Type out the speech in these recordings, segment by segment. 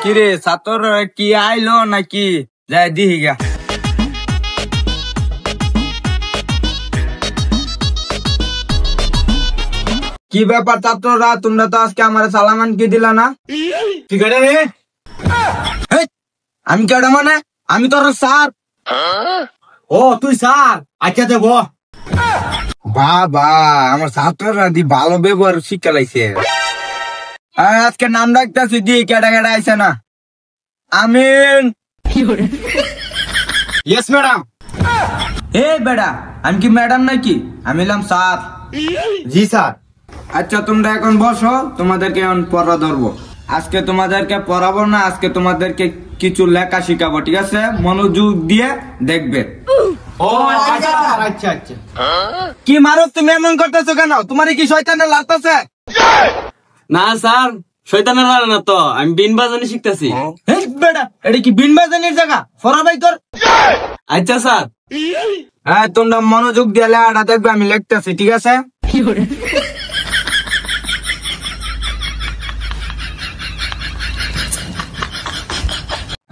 কিরে ছাত্র কি আইলো নাকি যাই দিহি গা। কি ব্যাপার ছাত্ররা, তোমরা তো আজকে আমার সালামান কি দিলা না? ঠিক আছে রে, আমি কেডা মানে? আমি তোর স্যার। ও তুই স্যার, আচ্ছা দেব। বাবা আমার ছাত্ররা দি ভালো ব্যবহার শিক্ষা লাইছে। আজকে নাম ডাকতেছি দি কেডা কেডা আইছে না? আমিন। Yes madam. এ বেড়া, আমি কি ম্যাডাম নাকি? আমি এলাম স্যার। জি স্যার। আচ্ছা তোমরা এখন বসো, তোমাদেরকে এখন পড়া ধরবো। আজকে তোমাদেরকে পড়াবো না, আজকে তোমাদেরকে কিছু লেখা শিখাবো, ঠিক আছে? মনোযোগ দিয়ে দেখবে। ও আচ্ছা আচ্ছা আচ্ছা। কি মারো তুমি এমন করতেছো কেন? তোমার কি শয়তানের লাগতেছে? না স্যার, শয়তানের লাগে না তো, আমি বিন বাজানি শিখতেছি। বেড়া, এটা কি বিন বাজানির জায়গা? ফরা ভাই তোর। আচ্ছা স্যার। হ্যাঁ তোমরা মনোযোগ দিয়ে লেখাটা দেখবে, আমি লিখতেছি, ঠিক আছে?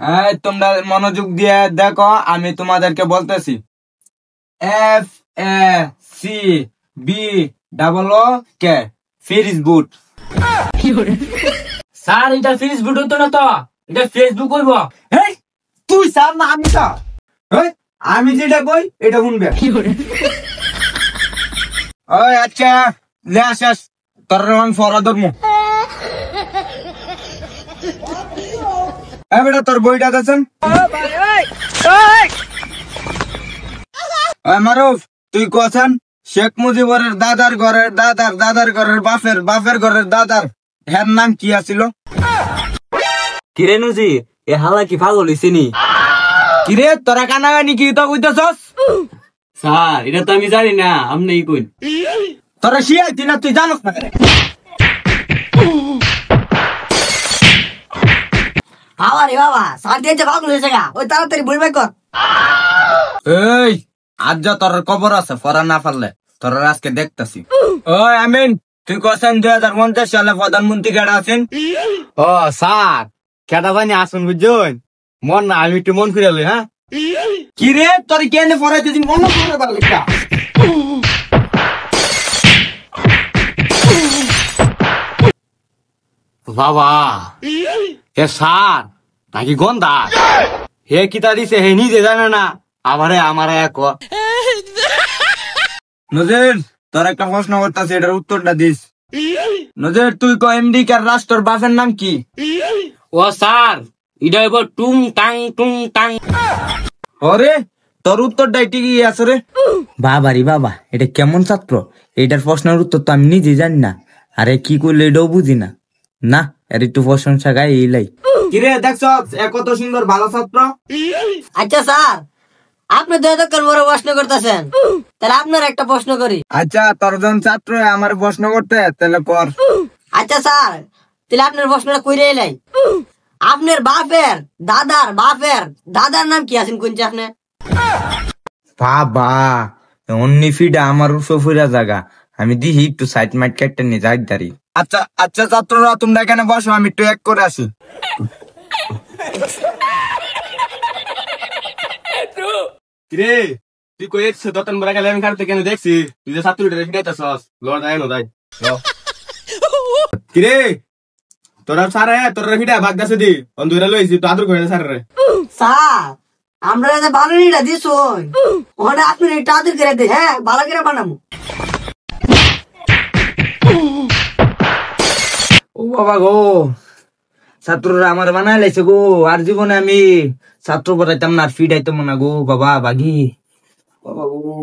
হ্যাঁ তোমরা মনোযোগ দিয়ে দেখো, আমি তোমাদেরকে বলতেছি। F A C B double O K, ফিরিস বুট। স্যার এটা ফেসবুক হতো না তো, এটা ফেসবুক হইব। তুই স্যার না আমি স্যার? আমি যেটা কই এটা শুনবে। ওই আচ্ছা লে আসিস, তোর ফরা ধর্ম। বেটা তোর বইটা দেখছেন? মারুফ তুই কোছেন শেখ মুজিবুরের দাদার ঘরের দাদার দাদার ঘরের বাপের বাপের ঘরের দাদার হ্যার নাম কি আছিল? কিরে নুজি, এ হালা কি পাগল হইছে নি? কিরে তোরা কানাগানি কি তো কইতেছস? স্যার এটা তো আমি জানি না, আপনি কইন। তোরা শিয়াইতি না, তুই জানোস না? আরে বাবা স্যার দিয়েছে পাগল হয়েছে গা, ওই তাড়াতাড়ি বই বাই কর। এই আজ যা তোর কবর আছে, ফরা না পারলে তোর আজকে দেখতেছি। ওই আমিন তুই কোছেন 2050 সালে প্রধানমন্ত্রী কেডা আছেন? ও স্যার, কেডা জানি আসুন বুঝছেন? মন না, আমি একটু মন ফিরে লই। হ্যাঁ কিরে তোর কেনে পড়াইতেছি মনে করে পারলি না? বাবা হে স্যার নাকি গন্ধা? হে কিতা দিছে হে নিজে জানে না, আমারে আমারে এক। নজির তোর একটা প্রশ্ন করতেছি, এটার উত্তরটা দিস। নজির তুই ক এমডি কার রাষ্ট্র বাপের নাম কি? ও স্যার এটা হইব টুং টাং টুং টাং। ওরে তোর উত্তরটা ঠিকই আছে রে। বাবা রে বাবা, এটা কেমন ছাত্র? এটার প্রশ্নের উত্তর তো আমি নিজে জানি না, আরে কি করলে এটাও বুঝি না। না এর একটু প্রশংসা গাই এইলাই। কিরে দেখছ কত সুন্দর ভালো ছাত্র। আচ্ছা স্যার, আপনি তো এতক্ষণ বড় প্রশ্ন করতেছেন, তাহলে আপনার একটা প্রশ্ন করি। আচ্ছা তোর জন ছাত্র আমার প্রশ্ন করতে, তাহলে কর। আচ্ছা স্যার, তাহলে আপনার প্রশ্নটা কইরে এলাই। আপনার বাপের দাদার বাপের দাদার নাম কি আছেন কোনছে আপনি? বাবা অন্য ফিডা আমার সফুরা জায়গা, আমি দিহি একটু সাইড মাইট কেটে নিয়ে যাই দাঁড়ি। আচ্ছা আচ্ছা ছাত্ররা তোমরা এখানে বসো, আমি একটু এক করে আসি। কিরে তুই কই এসছিস? দতন বড় গেলে আমি কাটতে কেন দেখছি? তুই যে ছাত্রীটা রেখে দিতেছস, লড় যায় না তাই। কিরে তোরা সারে তোর রেখিটা ভাগ গাছে দি অন্ধুরা লইছি, তো আদর করে সারে রে। স্যার আমরা যে বানানিটা দিছুন, ওখানে আপনি একটু আদর করে দে। হ্যাঁ ভালো করে বানাবো। ও বাবা গো, ছাত্ররা আমার বানাই লাইছে গো, আর জীবনে আমি ছাত্র পড়াইতাম না, আর ফিডাইতাম না গো বাবা, বাগি বাবা গো।